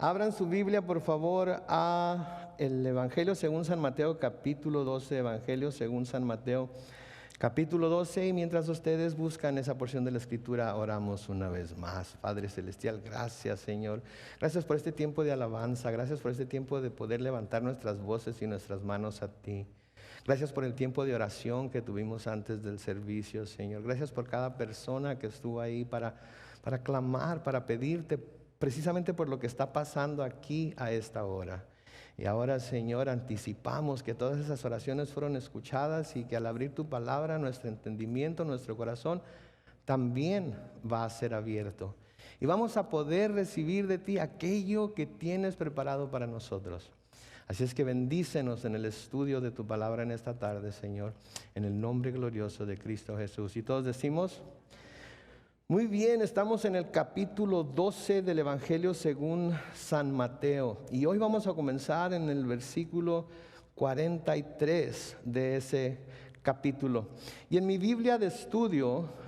Abran su Biblia, por favor, a el Evangelio según San Mateo, capítulo 12, Evangelio según San Mateo, capítulo 12, y mientras ustedes buscan esa porción de la Escritura, oramos una vez más. Padre Celestial, gracias, Señor. Gracias por este tiempo de alabanza, gracias por este tiempo de poder levantar nuestras voces y nuestras manos a ti. Gracias por el tiempo de oración que tuvimos antes del servicio, Señor. Gracias por cada persona que estuvo ahí para clamar, para pedirte precisamente por lo que está pasando aquí a esta hora. Y ahora, Señor, anticipamos que todas esas oraciones fueron escuchadas y que al abrir tu palabra, nuestro entendimiento, nuestro corazón también va a ser abierto. Y vamos a poder recibir de ti aquello que tienes preparado para nosotros. Así es que bendícenos en el estudio de tu palabra en esta tarde, Señor, en el nombre glorioso de Cristo Jesús. Y todos decimos: muy bien, estamos en el capítulo 12 del Evangelio según San Mateo. Y hoy vamos a comenzar en el versículo 43 de ese capítulo. Y en mi Biblia de estudio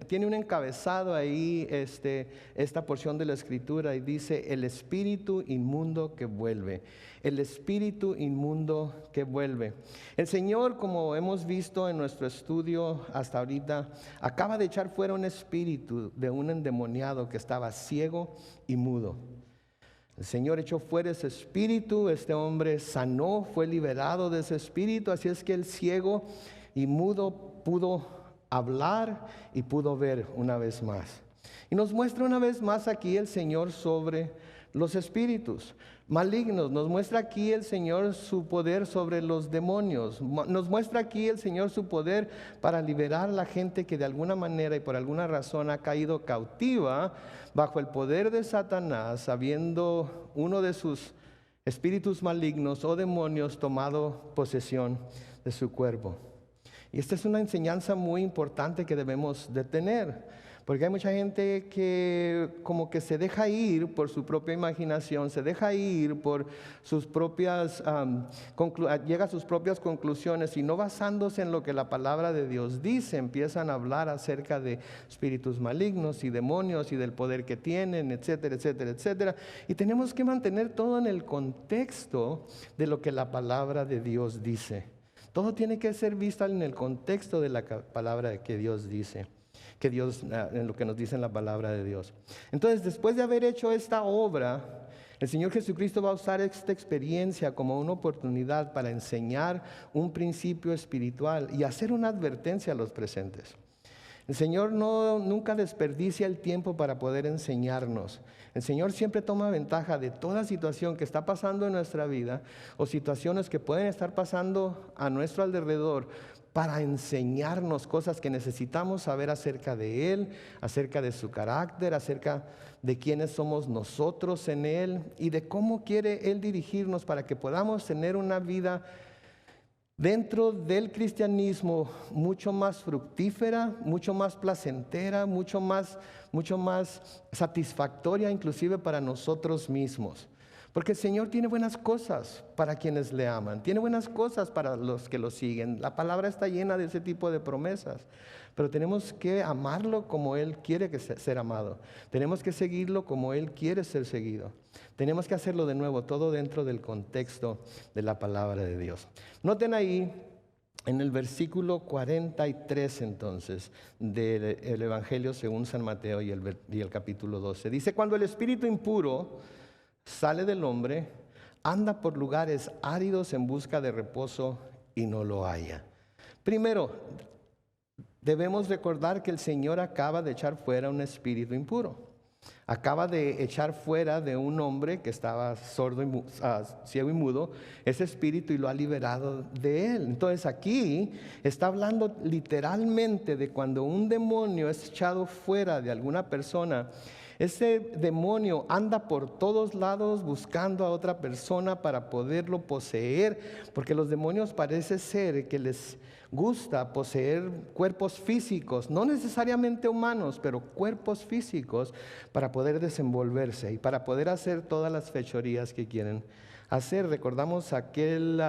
tiene un encabezado ahí esta porción de la Escritura y dice: el espíritu inmundo que vuelve. El espíritu inmundo que vuelve. El Señor, como hemos visto en nuestro estudio hasta ahorita, acaba de echar fuera un espíritu de un endemoniado que estaba ciego y mudo. El Señor echó fuera ese espíritu, este hombre sanó, fue liberado de ese espíritu, así es que el ciego y mudo pudo hablar y pudo ver una vez más. Y nos muestra una vez más aquí el Señor sobre los espíritus malignos. Nos muestra aquí el Señor su poder sobre los demonios. Nos muestra aquí el Señor su poder para liberar a la gente que de alguna manera y por alguna razón ha caído cautiva bajo el poder de Satanás, habiendo uno de sus espíritus malignos o demonios tomado posesión de su cuerpo. Y esta es una enseñanza muy importante que debemos de tener, porque hay mucha gente que como que se deja ir por su propia imaginación, se deja ir por sus propias, llega a sus propias conclusiones y no basándose en lo que la palabra de Dios dice, empiezan a hablar acerca de espíritus malignos y demonios y del poder que tienen, etcétera, etcétera, etcétera. Y tenemos que mantener todo en el contexto de lo que la palabra de Dios dice. Todo tiene que ser visto en el contexto de la palabra que Dios dice, en lo que nos dice en la palabra de Dios. Entonces, después de haber hecho esta obra, el Señor Jesucristo va a usar esta experiencia como una oportunidad para enseñar un principio espiritual y hacer una advertencia a los presentes. El Señor nunca desperdicia el tiempo para poder enseñarnos. El Señor siempre toma ventaja de toda situación que está pasando en nuestra vida o situaciones que pueden estar pasando a nuestro alrededor para enseñarnos cosas que necesitamos saber acerca de Él, acerca de su carácter, acerca de quiénes somos nosotros en Él y de cómo quiere Él dirigirnos para que podamos tener una vida dentro del cristianismo mucho más fructífera, mucho más placentera, mucho más satisfactoria inclusive para nosotros mismos. Porque el Señor tiene buenas cosas para quienes le aman, tiene buenas cosas para los que lo siguen. La palabra está llena de ese tipo de promesas, pero tenemos que amarlo como Él quiere ser amado. Tenemos que seguirlo como Él quiere ser seguido. Tenemos que hacerlo de nuevo, todo dentro del contexto de la palabra de Dios. Noten ahí en el versículo 43 entonces del Evangelio según San Mateo y el capítulo 12. Dice: cuando el espíritu impuro sale del hombre, anda por lugares áridos en busca de reposo y no lo halla. Primero, debemos recordar que el Señor acaba de echar fuera un espíritu impuro. Acaba de echar fuera de un hombre que estaba sordo ciego y mudo ese espíritu y lo ha liberado de él. Entonces aquí está hablando literalmente de cuando un demonio es echado fuera de alguna persona. Ese demonio anda por todos lados buscando a otra persona para poderlo poseer, porque los demonios parece ser que les gusta poseer cuerpos físicos, no necesariamente humanos, pero cuerpos físicos para poder desenvolverse y para poder hacer todas las fechorías que quieren hacer. Recordamos aquel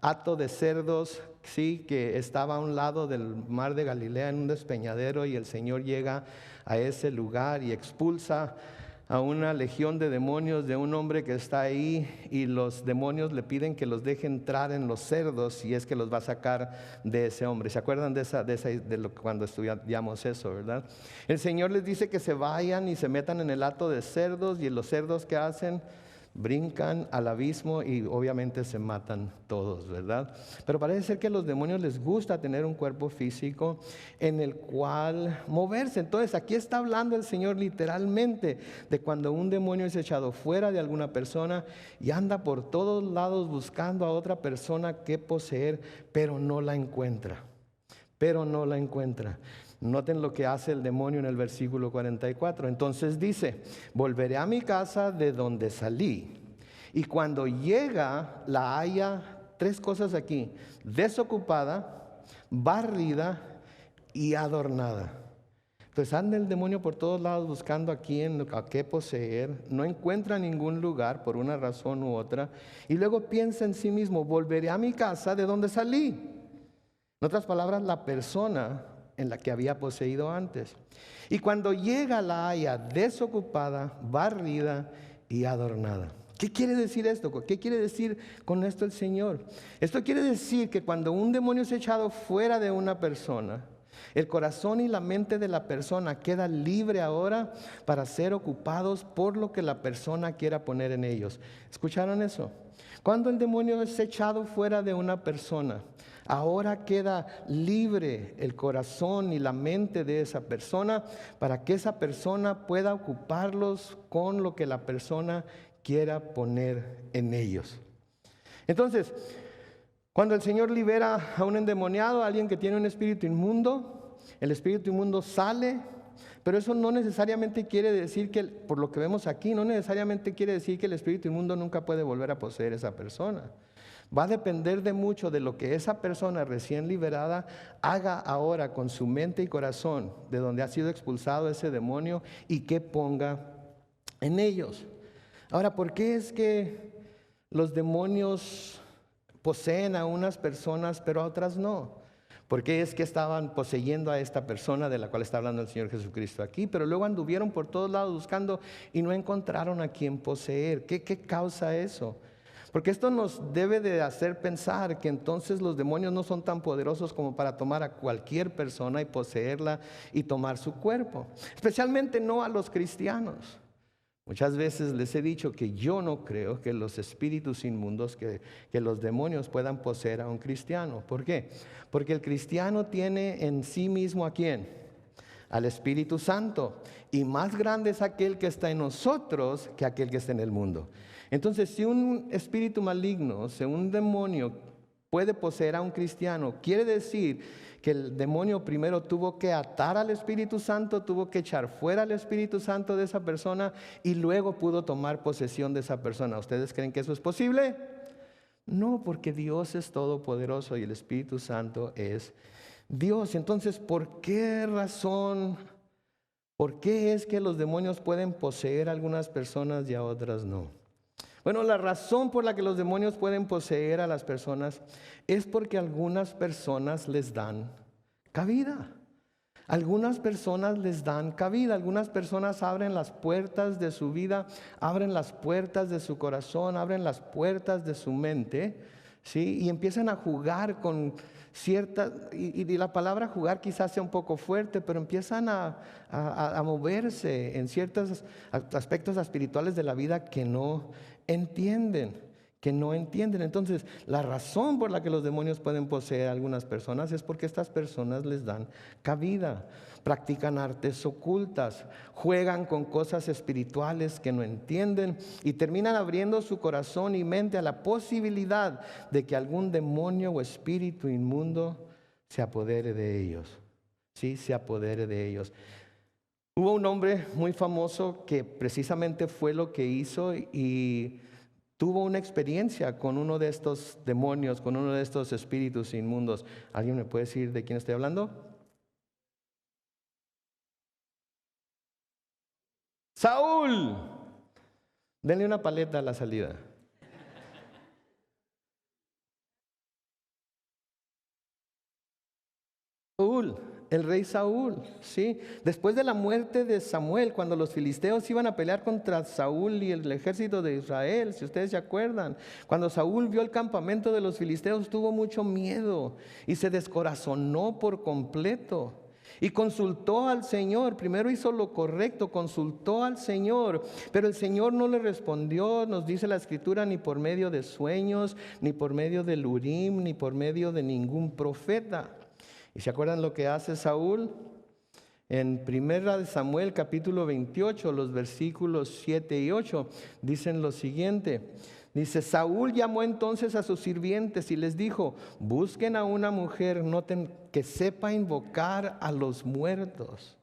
hato de cerdos, sí, que estaba a un lado del mar de Galilea en un despeñadero, y el Señor llega a ese lugar y expulsa a una legión de demonios de un hombre que está ahí y los demonios le piden que los deje entrar en los cerdos y es que los va a sacar de ese hombre. ¿Se acuerdan cuando estudiamos eso, verdad? El Señor les dice que se vayan y se metan en el hato de cerdos y los cerdos que hacen brincan al abismo y obviamente se matan todos, ¿verdad? Pero parece ser que a los demonios les gusta tener un cuerpo físico en el cual moverse. Entonces aquí está hablando el Señor literalmente de cuando un demonio es echado fuera de alguna persona y anda por todos lados buscando a otra persona que poseer, pero no la encuentra. Noten lo que hace el demonio en el versículo 44. Entonces dice: volveré a mi casa de donde salí. Y cuando llega, la halla, tres cosas aquí: desocupada, barrida y adornada. Entonces anda el demonio por todos lados buscando a qué poseer. No encuentra ningún lugar por una razón u otra. Y luego piensa en sí mismo: volveré a mi casa de donde salí. En otras palabras, la persona en la que había poseído antes. Y cuando llega, la haya desocupada, barrida y adornada. ¿Qué quiere decir esto? ¿Qué quiere decir con esto el Señor? Esto quiere decir que cuando un demonio es echado fuera de una persona, el corazón y la mente de la persona queda libre ahora para ser ocupados por lo que la persona quiera poner en ellos. ¿Escucharon eso? Cuando el demonio es echado fuera de una persona, ahora queda libre el corazón y la mente de esa persona para que esa persona pueda ocuparlos con lo que la persona quiera poner en ellos. Entonces, cuando el Señor libera a un endemoniado, a alguien que tiene un espíritu inmundo, el espíritu inmundo sale, pero eso no necesariamente quiere decir que, por lo que vemos aquí, no necesariamente quiere decir que el espíritu inmundo nunca puede volver a poseer esa persona. Va a depender de mucho de lo que esa persona recién liberada haga ahora con su mente y corazón, de donde ha sido expulsado ese demonio, y qué ponga en ellos. Ahora, ¿por qué es que los demonios poseen a unas personas pero a otras no? ¿Por qué es que estaban poseyendo a esta persona de la cual está hablando el Señor Jesucristo aquí, pero luego anduvieron por todos lados buscando y no encontraron a quien poseer? ¿Qué causa eso? Porque esto nos debe de hacer pensar que entonces los demonios no son tan poderosos como para tomar a cualquier persona y poseerla y tomar su cuerpo. Especialmente no a los cristianos. Muchas veces les he dicho que yo no creo que los espíritus inmundos, que los demonios puedan poseer a un cristiano. ¿Por qué? Porque el cristiano tiene en sí mismo ¿a quién? Al Espíritu Santo. Y más grande es aquel que está en nosotros que aquel que está en el mundo. Entonces, si un espíritu maligno, si un demonio puede poseer a un cristiano, quiere decir que el demonio primero tuvo que atar al Espíritu Santo, tuvo que echar fuera al Espíritu Santo de esa persona y luego pudo tomar posesión de esa persona. ¿Ustedes creen que eso es posible? No, porque Dios es todopoderoso y el Espíritu Santo es Dios. Entonces, ¿por qué razón? ¿Por qué es que los demonios pueden poseer a algunas personas y a otras no? Bueno, la razón por la que los demonios pueden poseer a las personas es porque algunas personas les dan cabida. Algunas personas les dan cabida. Algunas personas abren las puertas de su vida, abren las puertas de su corazón, abren las puertas de su mente, ¿sí? Y empiezan a jugar con cierta, y la palabra jugar quizás sea un poco fuerte, pero empiezan a moverse en ciertos aspectos espirituales de la vida que no entienden. Entonces, la razón por la que los demonios pueden poseer a algunas personas es porque estas personas les dan cabida, practican artes ocultas, juegan con cosas espirituales que no entienden y terminan abriendo su corazón y mente a la posibilidad de que algún demonio o espíritu inmundo se apodere de ellos. Sí, se apodere de ellos. Hubo un hombre muy famoso que precisamente fue lo que hizo y tuvo una experiencia con uno de estos demonios, con uno de estos espíritus inmundos. ¿Alguien me puede decir de quién estoy hablando? Saúl. Denle una paleta a la salida. Saúl el rey Saúl, ¿sí? Después de la muerte de Samuel, cuando los filisteos iban a pelear contra Saúl y el ejército de Israel, si ustedes se acuerdan, cuando Saúl vio el campamento de los filisteos, tuvo mucho miedo y se descorazonó por completo. Y consultó al Señor, primero hizo lo correcto, consultó al Señor, pero el Señor no le respondió, nos dice la Escritura, ni por medio de sueños, ni por medio del Urim, ni por medio de ningún profeta. ¿Y se acuerdan lo que hace Saúl? En 1 Samuel capítulo 28, los versículos 7 y 8, dicen lo siguiente. Dice, Saúl llamó entonces a sus sirvientes y les dijo, busquen a una mujer, noten, que sepa invocar a los muertos,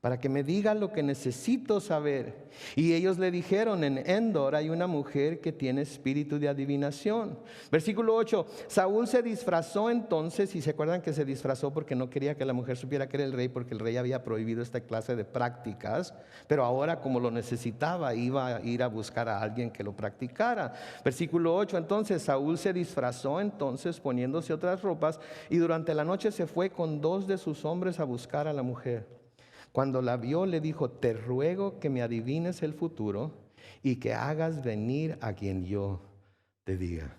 para que me diga lo que necesito saber. Y ellos le dijeron, en Endor hay una mujer que tiene espíritu de adivinación. Versículo 8, Saúl se disfrazó entonces, y se acuerdan que se disfrazó porque no quería que la mujer supiera que era el rey, porque el rey había prohibido esta clase de prácticas, pero ahora como lo necesitaba, iba a ir a buscar a alguien que lo practicara. Versículo 8, entonces Saúl se disfrazó entonces poniéndose otras ropas, y durante la noche se fue con 2 de sus hombres a buscar a la mujer. Cuando la vio, le dijo, te ruego que me adivines el futuro y que hagas venir a quien yo te diga.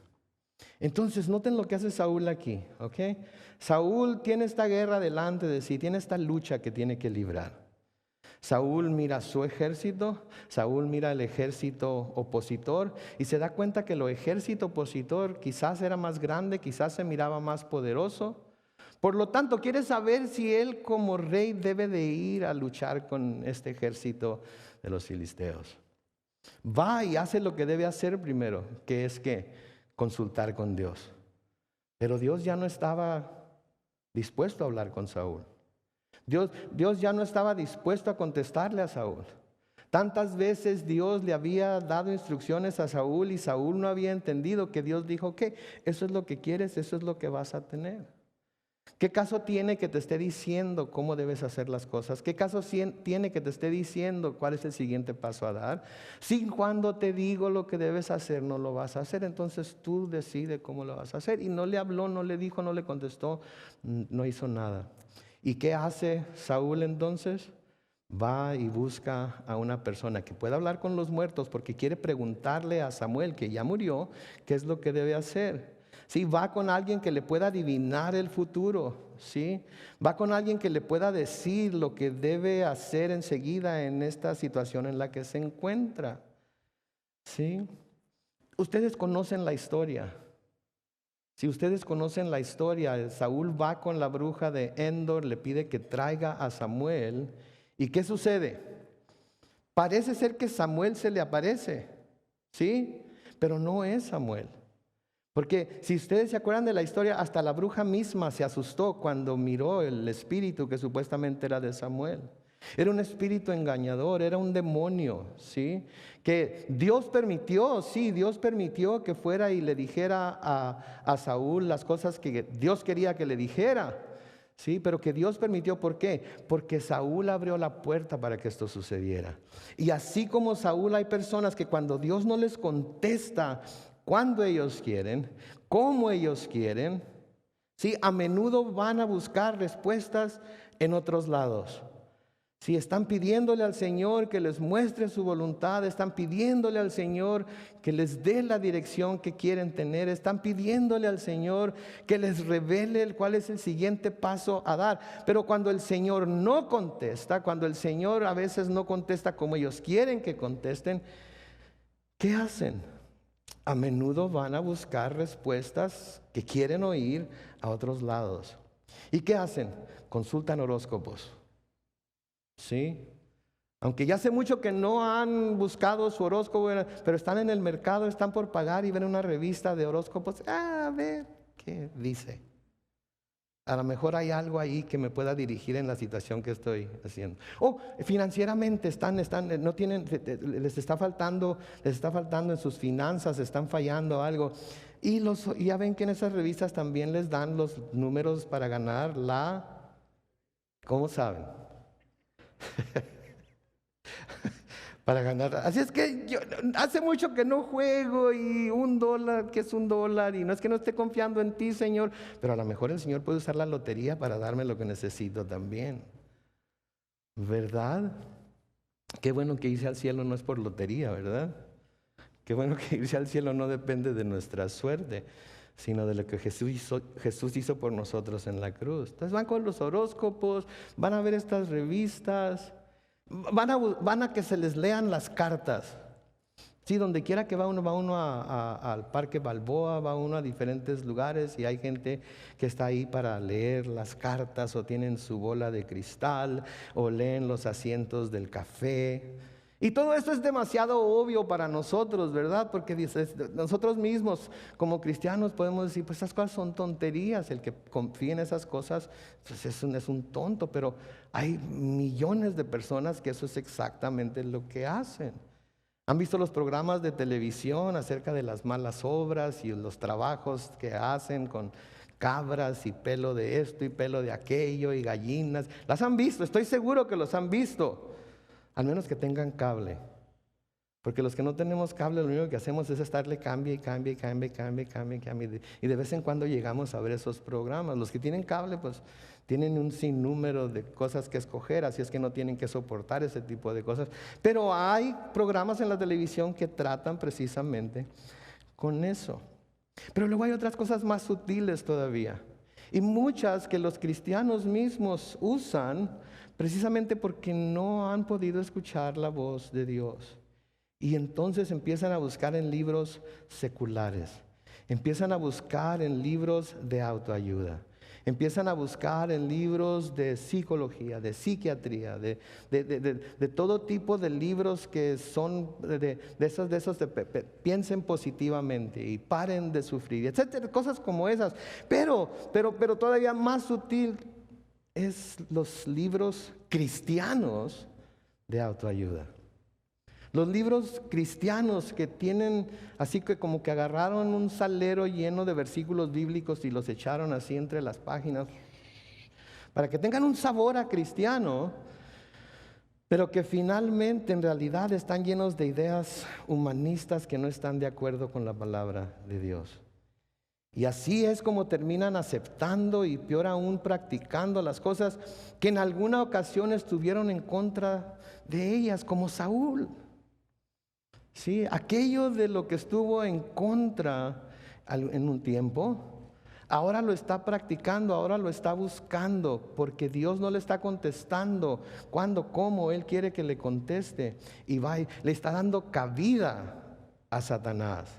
Entonces, noten lo que hace Saúl aquí, ¿ok? Saúl tiene esta guerra delante de sí, tiene esta lucha que tiene que librar. Saúl mira su ejército, Saúl mira el ejército opositor y se da cuenta que el ejército opositor quizás era más grande, quizás se miraba más poderoso. Por lo tanto, quiere saber si él como rey debe de ir a luchar con este ejército de los filisteos. Va y hace lo que debe hacer primero, que es que consultar con Dios. Pero Dios ya no estaba dispuesto a hablar con Saúl. Dios ya no estaba dispuesto a contestarle a Saúl. Tantas veces Dios le había dado instrucciones a Saúl y Saúl no había entendido que Dios dijo que eso es lo que quieres, eso es lo que vas a tener. ¿Qué caso tiene que te esté diciendo cómo debes hacer las cosas? ¿Qué caso tiene que te esté diciendo cuál es el siguiente paso a dar? Si cuando te digo lo que debes hacer no lo vas a hacer, entonces tú decides cómo lo vas a hacer. Y no le habló, no le dijo, no le contestó, no hizo nada. ¿Y qué hace Saúl entonces? Va y busca a una persona que pueda hablar con los muertos porque quiere preguntarle a Samuel, que ya murió, qué es lo que debe hacer. Sí, va con alguien que le pueda adivinar el futuro, ¿sí? Va con alguien que le pueda decir lo que debe hacer enseguida en esta situación en la que se encuentra, ¿sí? Ustedes conocen la historia. Si ustedes conocen la historia, Saúl va con la bruja de Endor, le pide que traiga a Samuel. ¿Y qué sucede? Parece ser que Samuel se le aparece, ¿sí? Pero no es Samuel. Porque si ustedes se acuerdan de la historia, hasta la bruja misma se asustó cuando miró el espíritu que supuestamente era de Samuel. Era un espíritu engañador, era un demonio, ¿sí? Que Dios permitió, sí, Dios permitió que fuera y le dijera a Saúl las cosas que Dios quería que le dijera, ¿sí? Pero que Dios permitió, ¿por qué? Porque Saúl abrió la puerta para que esto sucediera. Y así como Saúl, hay personas que cuando Dios no les contesta cuando ellos quieren, como ellos quieren, ¿sí? A menudo van a buscar respuestas en otros lados. Si están pidiéndole al Señor que les muestre su voluntad, están pidiéndole al Señor que les dé la dirección que quieren tener, están pidiéndole al Señor que les revele cuál es el siguiente paso a dar. Pero cuando el Señor no contesta, cuando el Señor a veces no contesta como ellos quieren que contesten, ¿qué hacen? A menudo van a buscar respuestas que quieren oír a otros lados. ¿Y qué hacen? Consultan horóscopos. ¿Sí? Aunque ya hace mucho que no han buscado su horóscopo, pero están en el mercado, están por pagar y ven una revista de horóscopos. A ver qué dice. A lo mejor hay algo ahí que me pueda dirigir en la situación que estoy haciendo. O financieramente no tienen, les está faltando en sus finanzas, están fallando algo. Y ya ven que en esas revistas también les dan los números para ganar ¿cómo saben? para ganar. Así es que yo hace mucho que no juego y $1, que es $1, y no es que no esté confiando en ti, Señor, pero a lo mejor el Señor puede usar la lotería para darme lo que necesito también. ¿Verdad? Qué bueno que irse al cielo no es por lotería, ¿verdad? Qué bueno que irse al cielo no depende de nuestra suerte, sino de lo que Jesús hizo por nosotros en la cruz. Entonces van con los horóscopos, van a ver estas revistas, van a que se les lean las cartas. Sí, donde quiera que va uno al Parque Balboa, va uno a diferentes lugares y hay gente que está ahí para leer las cartas o tienen su bola de cristal o leen los asientos del café. Y todo esto es demasiado obvio para nosotros, ¿verdad? Porque nosotros mismos como cristianos podemos decir, pues esas cosas son tonterías. El que confía en esas cosas pues es un tonto, pero hay millones de personas que eso es exactamente lo que hacen. ¿Han visto los programas de televisión acerca de las malas obras y los trabajos que hacen con cabras y pelo de esto y pelo de aquello y gallinas? Las han visto, estoy seguro que los han visto. Al menos que tengan cable. Porque los que no tenemos cable, lo único que hacemos es estarle cambie. Y de vez en cuando llegamos a ver esos programas. Los que tienen cable, pues tienen un sinnúmero de cosas que escoger, así es que no tienen que soportar ese tipo de cosas. Pero hay programas en la televisión que tratan precisamente con eso. Pero luego hay otras cosas más sutiles todavía. Y muchas que los cristianos mismos usan precisamente porque no han podido escuchar la voz de Dios. Y entonces empiezan a buscar en libros seculares, empiezan a buscar en libros de autoayuda, empiezan a buscar en libros de psicología, de psiquiatría, de todo tipo de libros que son de esos piensen positivamente y paren de sufrir, etcétera, cosas como esas. Pero todavía más sutil es los libros cristianos de autoayuda. Los libros cristianos que tienen, así que como que agarraron un salero lleno de versículos bíblicos y los echaron así entre las páginas, para que tengan un sabor a cristiano, pero que finalmente en realidad están llenos de ideas humanistas que no están de acuerdo con la palabra de Dios. Y así es como terminan aceptando y peor aún practicando las cosas que en alguna ocasión estuvieron en contra de ellas, como Saúl. Sí, aquello de lo que estuvo en contra en un tiempo, ahora lo está practicando, ahora lo está buscando, porque Dios no le está contestando cuando, cómo Él quiere que le conteste. Y le está dando cabida a Satanás.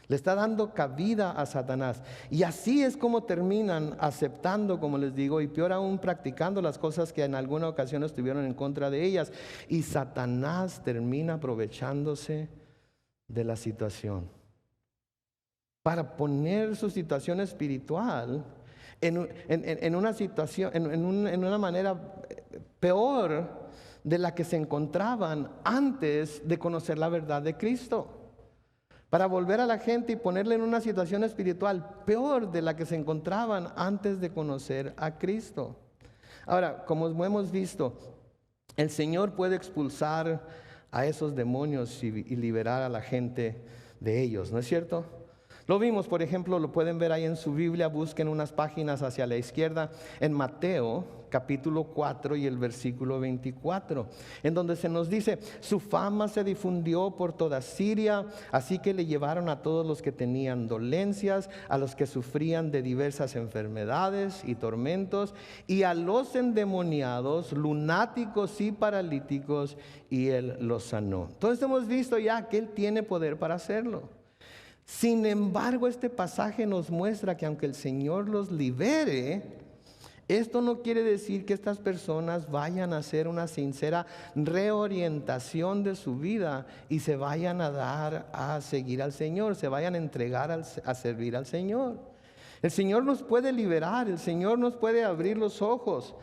Le está dando cabida a Satanás. Y así es como terminan aceptando, como les digo, y peor aún practicando las cosas que en alguna ocasión estuvieron en contra de ellas. Y Satanás termina aprovechándose de la situación para poner su situación espiritual en una situación, en una manera peor de la que se encontraban antes de conocer la verdad de Cristo. Para volver a la gente y ponerle en una situación espiritual peor de la que se encontraban antes de conocer a Cristo. Ahora, como hemos visto, el Señor puede expulsar a esos demonios y liberar a la gente de ellos, ¿no es cierto? Lo vimos, por ejemplo, lo pueden ver ahí en su Biblia, busquen unas páginas hacia la izquierda, en Mateo capítulo 4 y el versículo 24, en donde se nos dice: su fama se difundió por toda Siria, así que le llevaron a todos los que tenían dolencias, a los que sufrían de diversas enfermedades y tormentos, y a los endemoniados, lunáticos y paralíticos, y Él los sanó. Entonces hemos visto ya que Él tiene poder para hacerlo. Sin embargo, este pasaje nos muestra que aunque el Señor los libere, esto no quiere decir que estas personas vayan a hacer una sincera reorientación de su vida y se vayan a dar a seguir al Señor, se vayan a entregar a servir al Señor. El Señor nos puede liberar, el Señor nos puede abrir los ojos.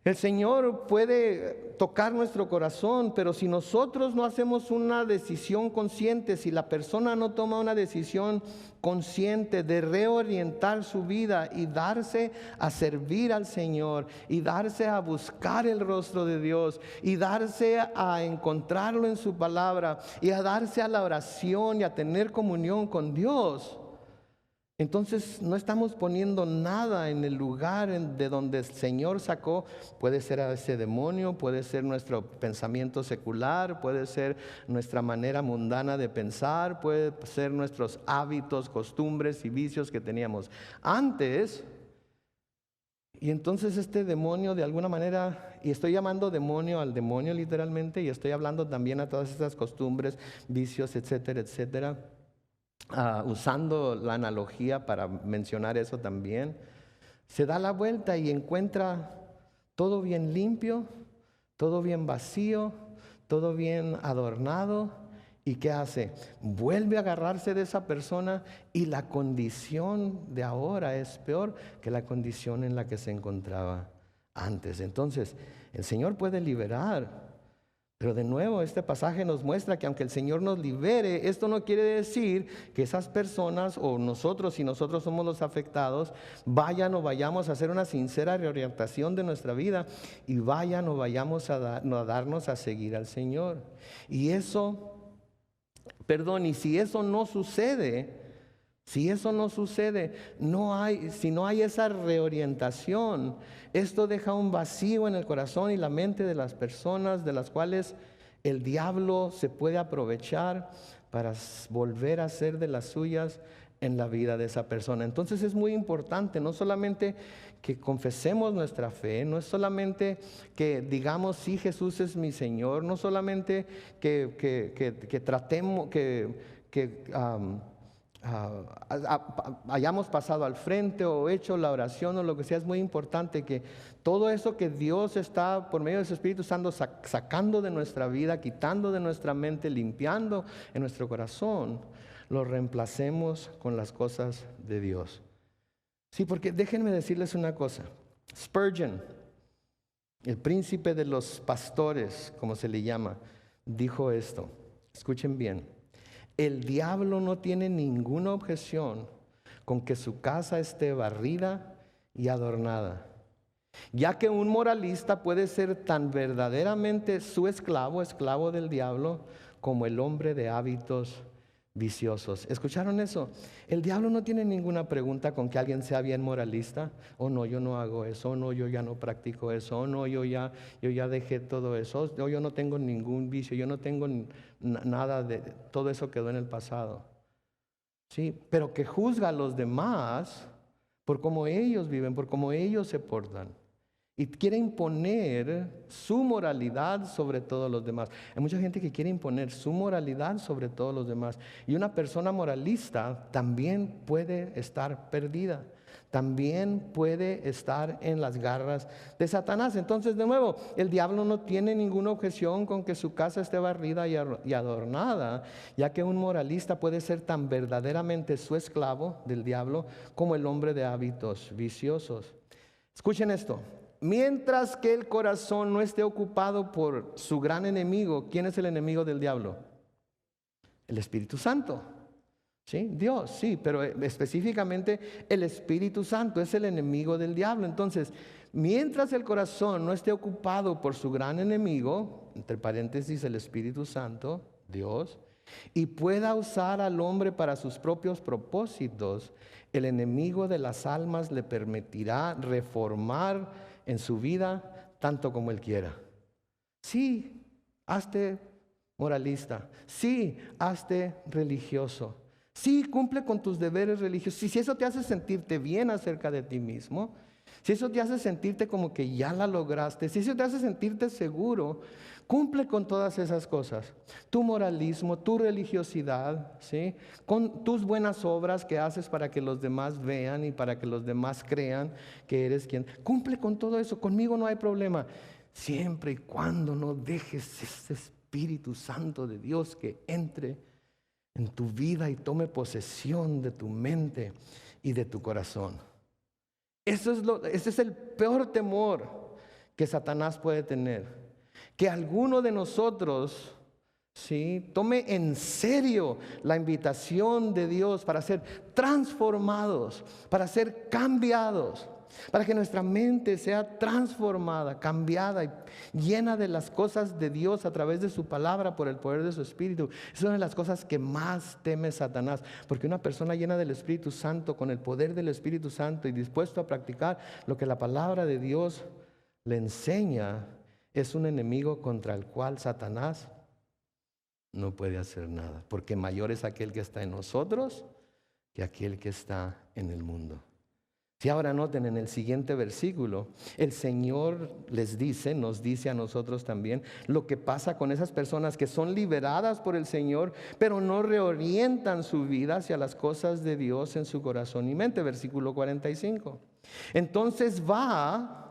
El Señor puede tocar nuestro corazón, pero si nosotros no hacemos una decisión consciente, si la persona no toma una decisión consciente de reorientar su vida y darse a servir al Señor, y darse a buscar el rostro de Dios, y darse a encontrarlo en su palabra, y a darse a la oración y a tener comunión con Dios, entonces no estamos poniendo nada en el lugar de donde el Señor sacó. Puede ser a ese demonio, puede ser nuestro pensamiento secular, puede ser nuestra manera mundana de pensar, puede ser nuestros hábitos, costumbres y vicios que teníamos antes. Y entonces este demonio de alguna manera, y estoy llamando demonio al demonio literalmente, y estoy hablando también a todas estas costumbres, vicios, etcétera, etcétera. Usando la analogía para mencionar eso también, se da la vuelta y encuentra todo bien limpio, todo bien vacío, todo bien adornado. ¿Y qué hace? Vuelve a agarrarse de esa persona y la condición de ahora es peor que la condición en la que se encontraba antes. Entonces, el Señor puede liberar. Pero de nuevo, este pasaje nos muestra que aunque el Señor nos libere, esto no quiere decir que esas personas o nosotros, si nosotros somos los afectados, vayan o vayamos a hacer una sincera reorientación de nuestra vida y vayan o vayamos a darnos a seguir al Señor. Y eso, y si eso no sucede, si no hay esa reorientación, esto deja un vacío en el corazón y la mente de las personas de las cuales el diablo se puede aprovechar para volver a hacer de las suyas en la vida de esa persona. Entonces es muy importante, no solamente que confesemos nuestra fe, no es solamente que digamos, sí, Jesús es mi Señor, no solamente que tratemos, hayamos pasado al frente o hecho la oración o lo que sea. Es muy importante que todo eso que Dios está por medio de su Espíritu Santo sacando de nuestra vida, quitando de nuestra mente, limpiando en nuestro corazón, lo reemplacemos con las cosas de Dios. Sí, porque déjenme decirles una cosa. Spurgeon, el príncipe de los pastores, como se le llama, dijo esto. Escuchen bien. El diablo no tiene ninguna objeción con que su casa esté barrida y adornada, ya que un moralista puede ser tan verdaderamente su esclavo del diablo, como el hombre de hábitos viciosos. ¿Escucharon eso? El diablo no tiene ninguna pregunta con que alguien sea bien moralista. Oh no, yo no hago eso. Oh no, yo ya no practico eso. Oh no, yo ya dejé todo eso. Oh, yo no tengo ningún vicio. Yo no tengo nada de todo eso, quedó en el pasado. Sí, pero que juzga a los demás por cómo ellos viven, por cómo ellos se portan. Y quiere imponer su moralidad sobre todos los demás. Hay mucha gente que quiere imponer su moralidad sobre todos los demás. Y una persona moralista también puede estar perdida. También puede estar en las garras de Satanás. Entonces, de nuevo, el diablo no tiene ninguna objeción con que su casa esté barrida y adornada, ya que un moralista puede ser tan verdaderamente su esclavo del diablo como el hombre de hábitos viciosos. Escuchen esto. Mientras que el corazón no esté ocupado por su gran enemigo, ¿quién es el enemigo del diablo? El Espíritu Santo. ¿Sí? Dios, sí, pero específicamente el Espíritu Santo es el enemigo del diablo. Entonces, mientras el corazón no esté ocupado por su gran enemigo, entre paréntesis el Espíritu Santo, Dios, y pueda usar al hombre para sus propios propósitos, el enemigo de las almas le permitirá reformar en su vida tanto como él quiera. Sí, hazte moralista. Sí, hazte religioso. Sí, cumple con tus deberes religiosos. Si eso te hace sentirte bien acerca de ti mismo, si eso te hace sentirte como que ya la lograste, si eso te hace sentirte seguro, cumple con todas esas cosas. Tu moralismo, tu religiosidad, ¿sí? Con tus buenas obras que haces para que los demás vean y para que los demás crean que eres quien. Cumple con todo eso. Conmigo no hay problema. Siempre y cuando no dejes ese Espíritu Santo de Dios que entre en tu vida y tome posesión de tu mente y de tu corazón. Ese es el peor temor que Satanás puede tener. Que alguno de nosotros, ¿sí?, tome en serio la invitación de Dios para ser transformados, para ser cambiados, para que nuestra mente sea transformada, cambiada y llena de las cosas de Dios a través de su palabra por el poder de su Espíritu. Es una de las cosas que más teme Satanás, porque una persona llena del Espíritu Santo, con el poder del Espíritu Santo y dispuesto a practicar lo que la palabra de Dios le enseña, es un enemigo contra el cual Satanás no puede hacer nada, porque mayor es aquel que está en nosotros que aquel que está en el mundo. Si ahora noten en el siguiente versículo, el Señor les dice, nos dice a nosotros también, lo que pasa con esas personas que son liberadas por el Señor, pero no reorientan su vida hacia las cosas de Dios en su corazón y mente. Versículo 45. Entonces va.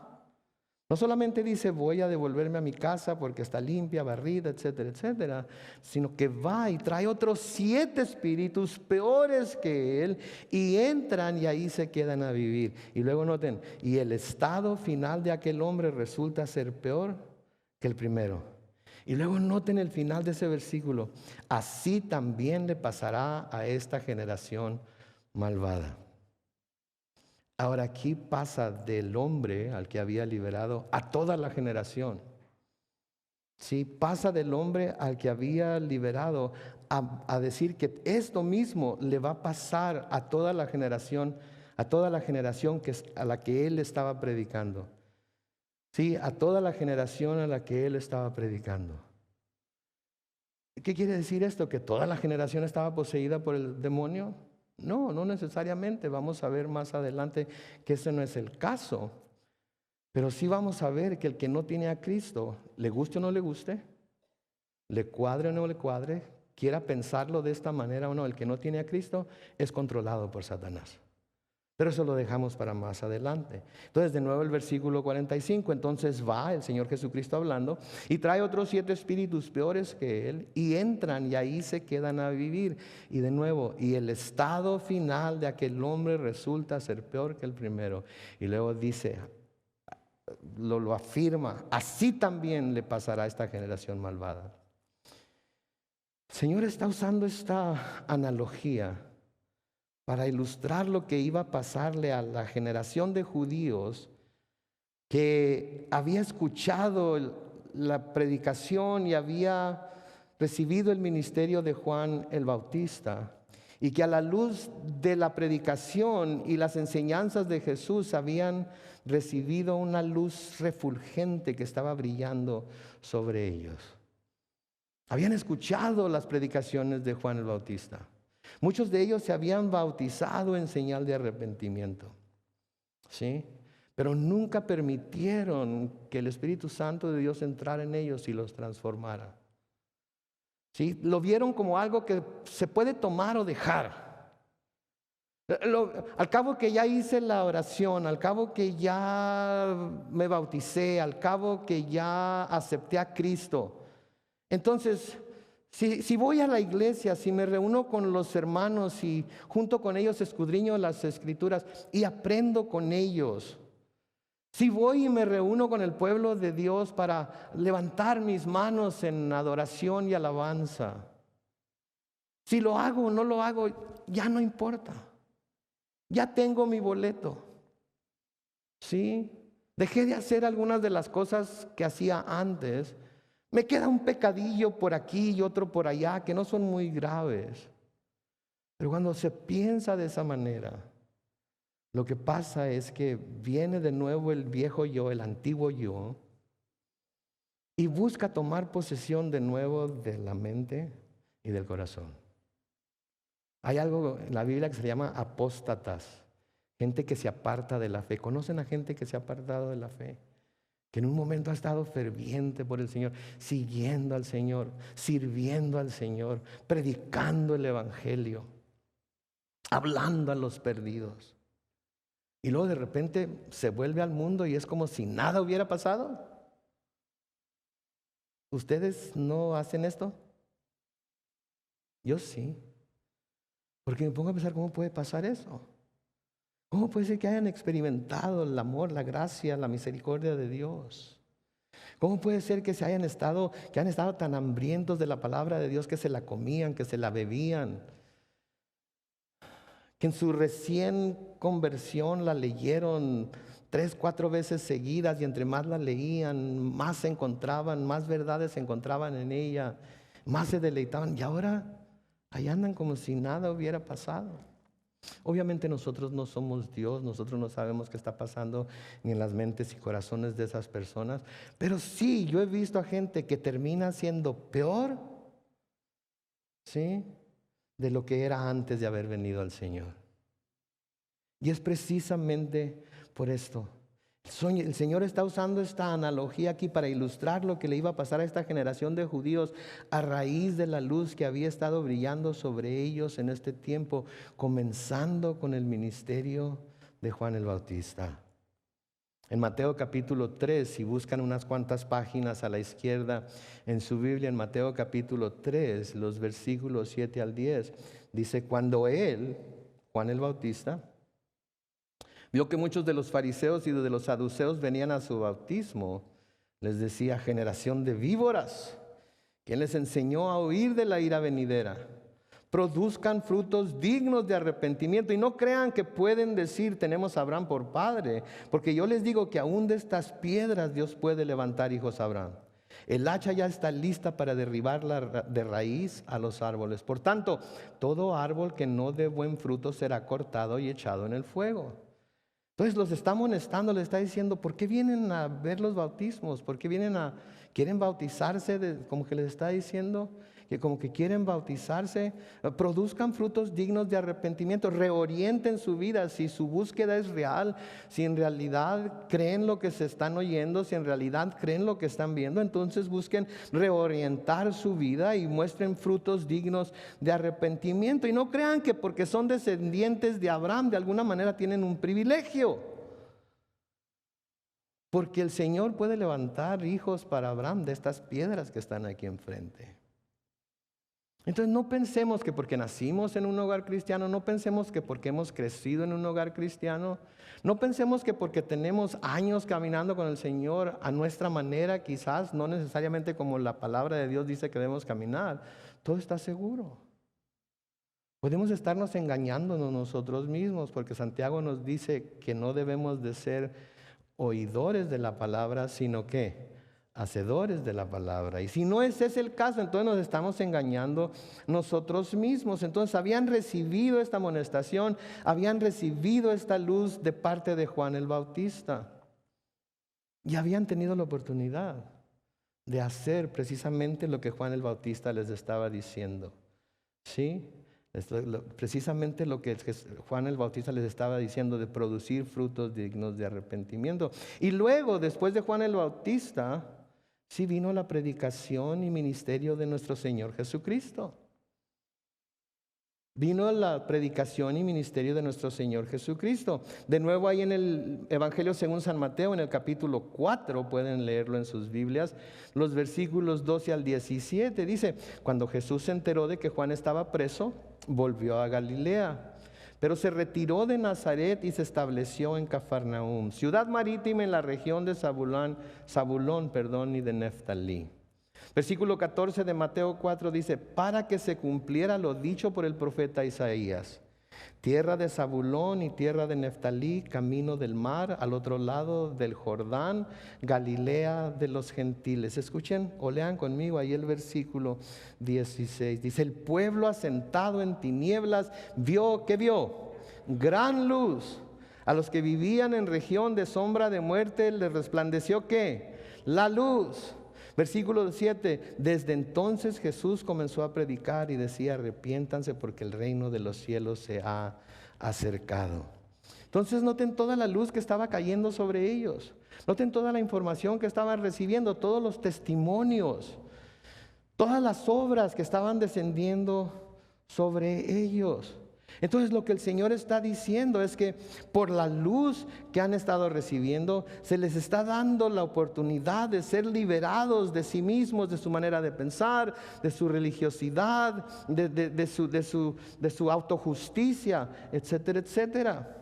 No solamente dice voy a devolverme a mi casa porque está limpia, barrida, etcétera, etcétera, sino que va y trae otros 7 espíritus peores que él y entran y ahí se quedan a vivir. Y luego noten, y el estado final de aquel hombre resulta ser peor que el primero. Y luego noten el final de ese versículo, así también le pasará a esta generación malvada. Ahora aquí pasa del hombre al que había liberado a toda la generación. Sí, pasa del hombre al que había liberado a decir que esto mismo le va a pasar a toda la generación que es a la que él estaba predicando. Sí, a toda la generación a la que él estaba predicando. ¿Qué quiere decir esto? ¿Que toda la generación estaba poseída por el demonio? No, no necesariamente. Vamos a ver más adelante que ese no es el caso. Pero sí vamos a ver que el que no tiene a Cristo, le guste o no le guste, le cuadre o no le cuadre, quiera pensarlo de esta manera o no, el que no tiene a Cristo es controlado por Satanás. Pero eso lo dejamos para más adelante. Entonces, de nuevo el versículo 45. Entonces va el Señor Jesucristo hablando y trae otros 7 espíritus peores que él y entran y ahí se quedan a vivir. Y de nuevo, y el estado final de aquel hombre resulta ser peor que el primero. Y luego dice, lo afirma, así también le pasará a esta generación malvada. El Señor está usando esta analogía para ilustrar lo que iba a pasarle a la generación de judíos que había escuchado la predicación y había recibido el ministerio de Juan el Bautista, y que a la luz de la predicación y las enseñanzas de Jesús habían recibido una luz refulgente que estaba brillando sobre ellos. Habían escuchado las predicaciones de Juan el Bautista. Muchos de ellos se habían bautizado en señal de arrepentimiento, ¿sí? Pero nunca permitieron que el Espíritu Santo de Dios entrara en ellos y los transformara, ¿sí? Lo vieron como algo que se puede tomar o dejar. Al cabo que ya hice la oración, al cabo que ya me bauticé, al cabo que ya acepté a Cristo, entonces, si voy a la iglesia, si me reúno con los hermanos y junto con ellos escudriño las escrituras y aprendo con ellos, si voy y me reúno con el pueblo de Dios para levantar mis manos en adoración y alabanza, si lo hago o no lo hago, ya no importa. Ya tengo mi boleto. ¿Sí? Dejé de hacer algunas de las cosas que hacía antes. Me queda un pecadillo por aquí y otro por allá que no son muy graves. Pero cuando se piensa de esa manera, lo que pasa es que viene de nuevo el viejo yo, el antiguo yo, y busca tomar posesión de nuevo de la mente y del corazón. Hay algo en la Biblia que se llama apóstatas, gente que se aparta de la fe. ¿Conocen a gente que se ha apartado de la fe? Que en un momento ha estado ferviente por el Señor, siguiendo al Señor, sirviendo al Señor, predicando el Evangelio, hablando a los perdidos. Y luego de repente se vuelve al mundo y es como si nada hubiera pasado. ¿Ustedes no hacen esto? Yo sí. Porque me pongo a pensar cómo puede pasar eso. ¿Cómo puede ser que hayan experimentado el amor, la gracia, la misericordia de Dios? ¿Cómo puede ser que han estado tan hambrientos de la palabra de Dios que se la comían, que se la bebían? Que en su recién conversión la leyeron 3, 4 veces seguidas, y entre más la leían, más se encontraban, más verdades se encontraban en ella, más se deleitaban, y ahora ahí andan como si nada hubiera pasado. Obviamente nosotros no somos Dios, nosotros no sabemos qué está pasando ni en las mentes y corazones de esas personas, pero sí, yo he visto a gente que termina siendo peor, ¿sí?, de lo que era antes de haber venido al Señor. Y es precisamente por esto. El Señor está usando esta analogía aquí para ilustrar lo que le iba a pasar a esta generación de judíos a raíz de la luz que había estado brillando sobre ellos en este tiempo, comenzando con el ministerio de Juan el Bautista. En Mateo capítulo 3, si buscan unas cuantas páginas a la izquierda en su Biblia, en Mateo capítulo 3, los versículos 7 al 10, dice: cuando él, Juan el Bautista, vio que muchos de los fariseos y de los saduceos venían a su bautismo, les decía: generación de víboras, ¿quién les enseñó a huir de la ira venidera? Produzcan frutos dignos de arrepentimiento, y no crean que pueden decir: tenemos a Abraham por padre, porque yo les digo que aún de estas piedras Dios puede levantar hijos a Abraham. El hacha ya está lista para derribar de raíz a los árboles. Por tanto, todo árbol que no dé buen fruto será cortado y echado en el fuego. Entonces los está amonestando, le está diciendo: ¿por qué vienen a ver los bautismos? ¿Por qué quieren bautizarse? Como que les está diciendo que como que quieren bautizarse. Produzcan frutos dignos de arrepentimiento, reorienten su vida. Si su búsqueda es real, si en realidad creen lo que se están oyendo, si en realidad creen lo que están viendo, entonces busquen reorientar su vida y muestren frutos dignos de arrepentimiento. Y no crean que porque son descendientes de Abraham de alguna manera tienen un privilegio, porque el Señor puede levantar hijos para Abraham de estas piedras que están aquí enfrente. Entonces no pensemos que porque nacimos en un hogar cristiano, no pensemos que porque hemos crecido en un hogar cristiano, no pensemos que porque tenemos años caminando con el Señor a nuestra manera, quizás no necesariamente como la palabra de Dios dice que debemos caminar, todo está seguro. Podemos estarnos engañándonos nosotros mismos, porque Santiago nos dice que no debemos de ser oidores de la palabra, sino que hacedores de la palabra. Y si no ese es el caso, entonces nos estamos engañando nosotros mismos. Entonces habían recibido esta amonestación, habían recibido esta luz de parte de Juan el Bautista, y habían tenido la oportunidad de hacer precisamente lo que Juan el Bautista les estaba diciendo. ¿Sí? Precisamente lo que Juan el Bautista les estaba diciendo, de producir frutos dignos de arrepentimiento. Y luego, después de Juan el Bautista, sí vino la predicación y ministerio de nuestro Señor Jesucristo. Vino la predicación y ministerio de nuestro Señor Jesucristo. De nuevo ahí en el Evangelio según San Mateo, en el capítulo 4, pueden leerlo en sus Biblias, los versículos 12 al 17, dice: cuando Jesús se enteró de que Juan estaba preso, volvió a Galilea, pero se retiró de Nazaret y se estableció en Cafarnaúm, ciudad marítima en la región de Zabulón, y de Neftalí. Versículo 14 de Mateo 4 dice: para que se cumpliera lo dicho por el profeta Isaías: tierra de Zabulón y tierra de Neftalí, camino del mar, al otro lado del Jordán, Galilea de los gentiles. Escuchen o lean conmigo ahí el versículo 16. Dice: el pueblo asentado en tinieblas vio, ¿qué vio? Gran luz. A los que vivían en región de sombra de muerte les resplandeció, ¿qué? La luz. Versículo 7, desde entonces Jesús comenzó a predicar y decía: arrepiéntanse porque el reino de los cielos se ha acercado. Entonces noten toda la luz que estaba cayendo sobre ellos, noten toda la información que estaban recibiendo, todos los testimonios, todas las obras que estaban descendiendo sobre ellos. Entonces lo que el Señor está diciendo es que por la luz que han estado recibiendo, se les está dando la oportunidad de ser liberados de sí mismos, de su manera de pensar, de su religiosidad, de su autojusticia, etcétera, etcétera.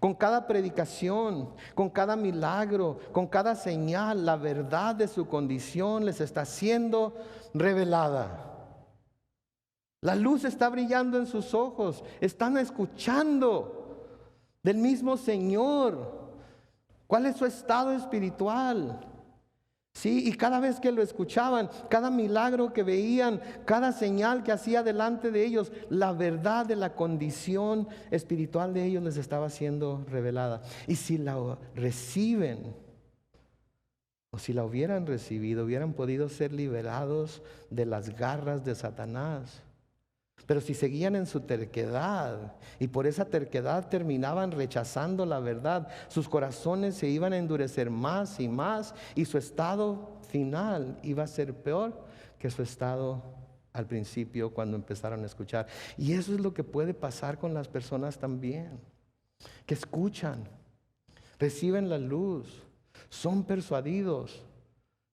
Con cada predicación, con cada milagro, con cada señal, la verdad de su condición les está siendo revelada. La luz está brillando en sus ojos. Están escuchando del mismo Señor. ¿Cuál es su estado espiritual? Sí, y cada vez que lo escuchaban, cada milagro que veían, cada señal que hacía delante de ellos, la verdad de la condición espiritual de ellos les estaba siendo revelada. Y si la reciben, o si la hubieran recibido, hubieran podido ser liberados de las garras de Satanás. Pero si seguían en su terquedad y por esa terquedad terminaban rechazando la verdad, sus corazones se iban a endurecer más y más y su estado final iba a ser peor que su estado al principio cuando empezaron a escuchar. Y eso es lo que puede pasar con las personas también, que escuchan, reciben la luz, son persuadidos,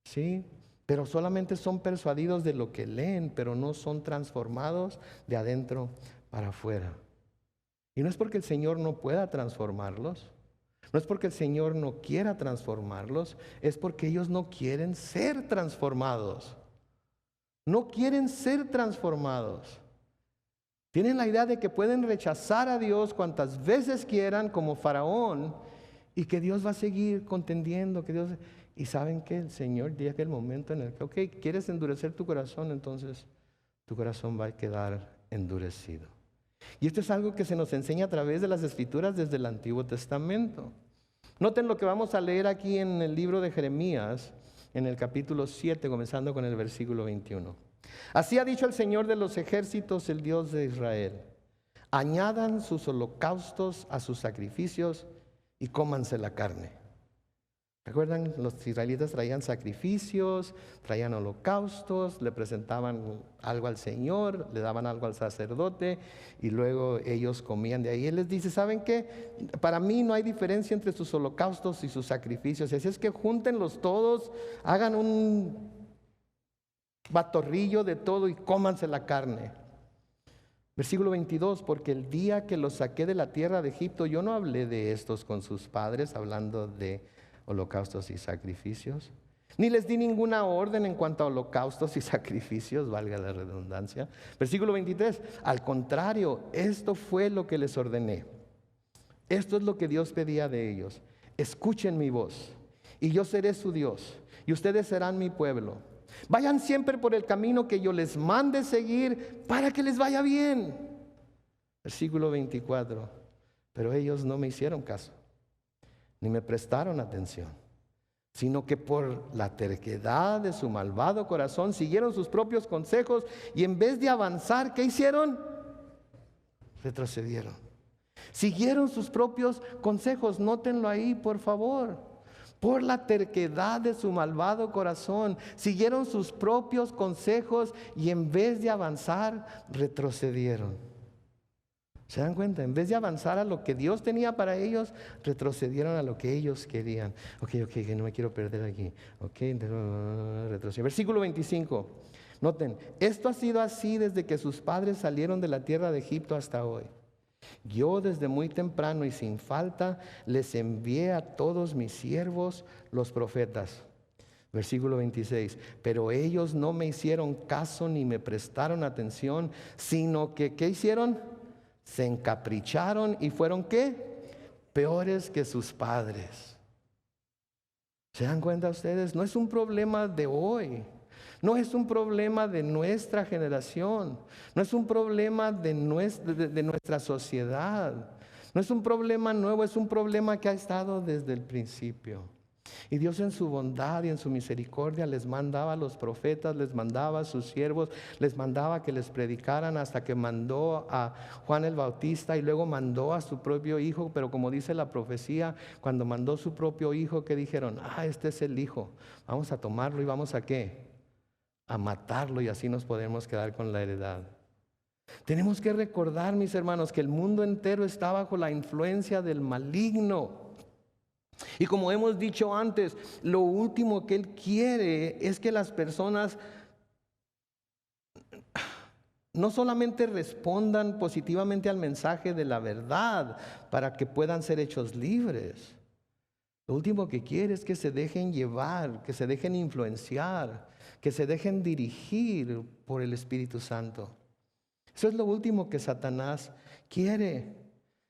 ¿sí? Pero solamente son persuadidos de lo que leen, pero no son transformados de adentro para afuera. Y no es porque el Señor no pueda transformarlos, no es porque el Señor no quiera transformarlos, es porque ellos no quieren ser transformados. No quieren ser transformados. Tienen la idea de que pueden rechazar a Dios cuantas veces quieran, como Faraón, y que Dios va a seguir contendiendo, que Dios... Y saben que el Señor llega el momento en el que, ok, quieres endurecer tu corazón, entonces tu corazón va a quedar endurecido. Y esto es algo que se nos enseña a través de las Escrituras desde el Antiguo Testamento. Noten lo que vamos a leer aquí en el libro de Jeremías, en el capítulo 7, comenzando con el versículo 21. Así ha dicho el Señor de los ejércitos, el Dios de Israel: añadan sus holocaustos a sus sacrificios y cómanse la carne. ¿Recuerdan? Los israelitas traían sacrificios, traían holocaustos, le presentaban algo al Señor, le daban algo al sacerdote y luego ellos comían de ahí. Él les dice, ¿saben qué? Para mí no hay diferencia entre sus holocaustos y sus sacrificios. Así es que júntenlos todos, hagan un batorrillo de todo y cómanse la carne. Versículo 22, porque el día que los saqué de la tierra de Egipto, yo no hablé de estos con sus padres, hablando de holocaustos y sacrificios, ni les di ninguna orden en cuanto a holocaustos y sacrificios, valga la redundancia. Versículo 23, al contrario, esto fue lo que les ordené. Esto es lo que Dios pedía de ellos: escuchen mi voz y yo seré su Dios y ustedes serán mi pueblo. Vayan siempre por el camino que yo les mande seguir para que les vaya bien. Versículo 24, pero ellos no me hicieron caso, ni me prestaron atención, sino que por la terquedad de su malvado corazón siguieron sus propios consejos y en vez de avanzar, ¿qué hicieron? Retrocedieron. Siguieron sus propios consejos, nótenlo ahí, por favor. Por la terquedad de su malvado corazón siguieron sus propios consejos y en vez de avanzar, retrocedieron. ¿Se dan cuenta? En vez de avanzar a lo que Dios tenía para ellos, retrocedieron a lo que ellos querían. Ok, que no me quiero perder aquí. Ok, retrocedieron. Versículo 25. Noten, esto ha sido así desde que sus padres salieron de la tierra de Egipto hasta hoy. Yo desde muy temprano y sin falta les envié a todos mis siervos, los profetas. Versículo 26. Pero ellos no me hicieron caso ni me prestaron atención, sino que, ¿qué hicieron? Se encapricharon y fueron, ¿qué? Peores que sus padres. ¿Se dan cuenta ustedes? No es un problema de hoy. No es un problema de nuestra generación. No es un problema de nuestra sociedad. No es un problema nuevo, es un problema que ha estado desde el principio. Y Dios en su bondad y en su misericordia les mandaba a los profetas, les mandaba a sus siervos, les mandaba que les predicaran hasta que mandó a Juan el Bautista y luego mandó a su propio hijo. Pero como dice la profecía, cuando mandó su propio hijo, ¿qué dijeron? Este es el hijo, vamos a tomarlo y vamos a ¿qué? A matarlo y así nos podemos quedar con la heredad. Tenemos que recordar, mis hermanos, que el mundo entero está bajo la influencia del maligno. Y como hemos dicho antes, lo último que Él quiere es que las personas no solamente respondan positivamente al mensaje de la verdad para que puedan ser hechos libres. Lo último que quiere es que se dejen llevar, que se dejen influenciar, que se dejen dirigir por el Espíritu Santo. Eso es lo último que Satanás quiere.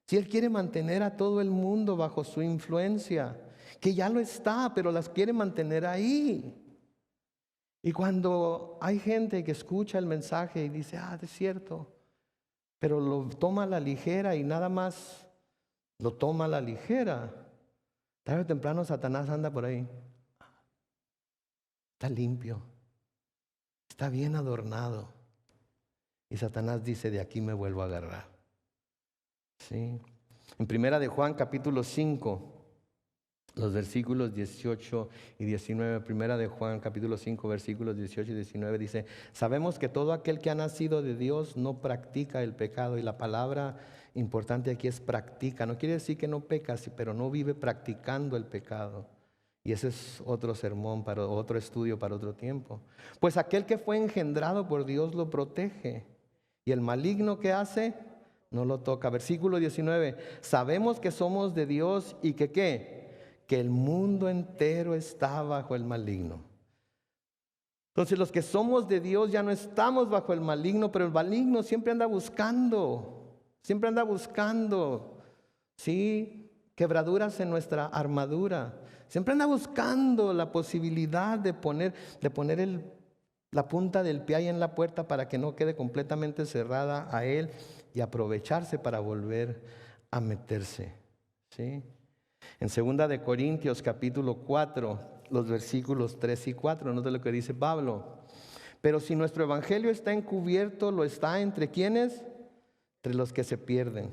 Si él quiere mantener a todo el mundo bajo su influencia, que ya lo está, pero las quiere mantener ahí. Y cuando hay gente que escucha el mensaje y dice, es cierto, pero lo toma a la ligera y nada más lo toma a la ligera, tarde o temprano Satanás anda por ahí. Está limpio, está bien adornado. Y Satanás dice, de aquí me vuelvo a agarrar. ¿Sí? En Primera de Juan capítulo 5, los versículos 18 y 19, Primera de Juan capítulo 5 versículos 18 y 19 dice, sabemos que todo aquel que ha nacido de Dios no practica el pecado. Y la palabra importante aquí es practica. No quiere decir que no peca, pero no vive practicando el pecado. Y ese es otro sermón, para otro estudio, para otro tiempo. Pues aquel que fue engendrado por Dios lo protege. Y el maligno que hace, no lo toca. Versículo 19, sabemos que somos de Dios y que ¿qué? Que el mundo entero está bajo el maligno. Entonces los que somos de Dios ya no estamos bajo el maligno, pero el maligno siempre anda buscando, ¿sí? Quebraduras en nuestra armadura. Siempre anda buscando la posibilidad de poner la punta del pie ahí en la puerta para que no quede completamente cerrada a él y aprovecharse para volver a meterse, ¿sí? En 2 de Corintios capítulo 4, los versículos 3 y 4, note lo que dice Pablo. Pero si nuestro evangelio está encubierto, lo está ¿entre quiénes? Entre los que se pierden.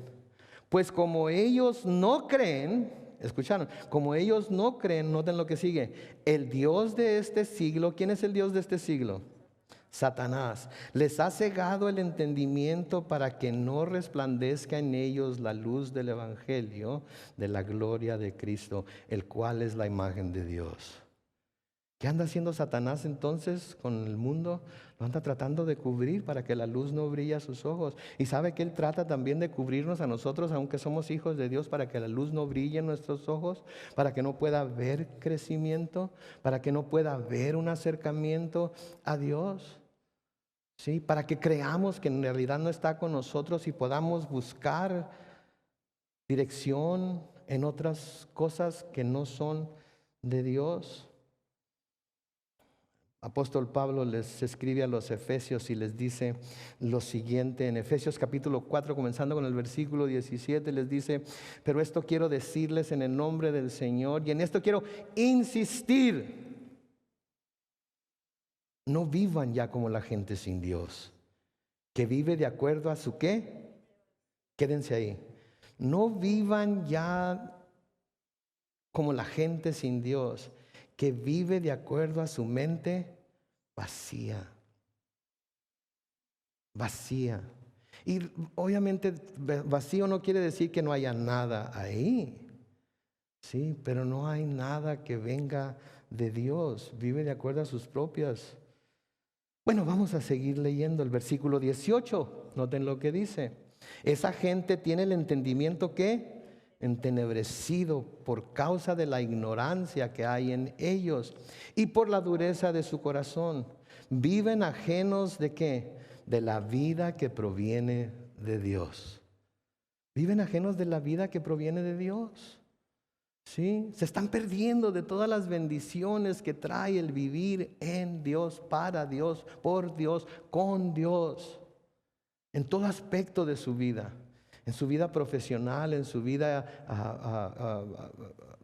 Pues como ellos no creen, ¿escucharon? Como ellos no creen, noten lo que sigue. El Dios de este siglo, ¿quién es el Dios de este siglo? Satanás. Les ha cegado el entendimiento para que no resplandezca en ellos la luz del evangelio de la gloria de Cristo, el cual es la imagen de Dios. ¿Qué anda haciendo Satanás entonces con el mundo? Lo anda tratando de cubrir para que la luz no brille a sus ojos. Y sabe que Él trata también de cubrirnos a nosotros, aunque somos hijos de Dios, para que la luz no brille en nuestros ojos, para que no pueda haber crecimiento, para que no pueda haber un acercamiento a Dios. ¿Sí? Para que creamos que en realidad no está con nosotros y podamos buscar dirección en otras cosas que no son de Dios. Apóstol Pablo les escribe a los Efesios y les dice lo siguiente en Efesios capítulo 4, comenzando con el versículo 17, les dice, pero esto quiero decirles en el nombre del Señor y en esto quiero insistir. No vivan ya como la gente sin Dios, que vive de acuerdo a su ¿qué? Quédense ahí. No vivan ya como la gente sin Dios, que vive de acuerdo a su mente vacía. Vacía. Y obviamente vacío no quiere decir que no haya nada ahí. Sí, pero no hay nada que venga de Dios. Vive de acuerdo a sus propias. Bueno, vamos a seguir leyendo el versículo 18. Noten lo que dice. Esa gente tiene el entendimiento ¿qué? Entenebrecido por causa de la ignorancia que hay en ellos y por la dureza de su corazón. Viven ajenos ¿de qué? De la vida que proviene de Dios. Viven ajenos de la vida que proviene de Dios. ¿Sí? Se están perdiendo de todas las bendiciones que trae el vivir en Dios, para Dios, por Dios, con Dios, en todo aspecto de su vida, en su vida profesional, en su vida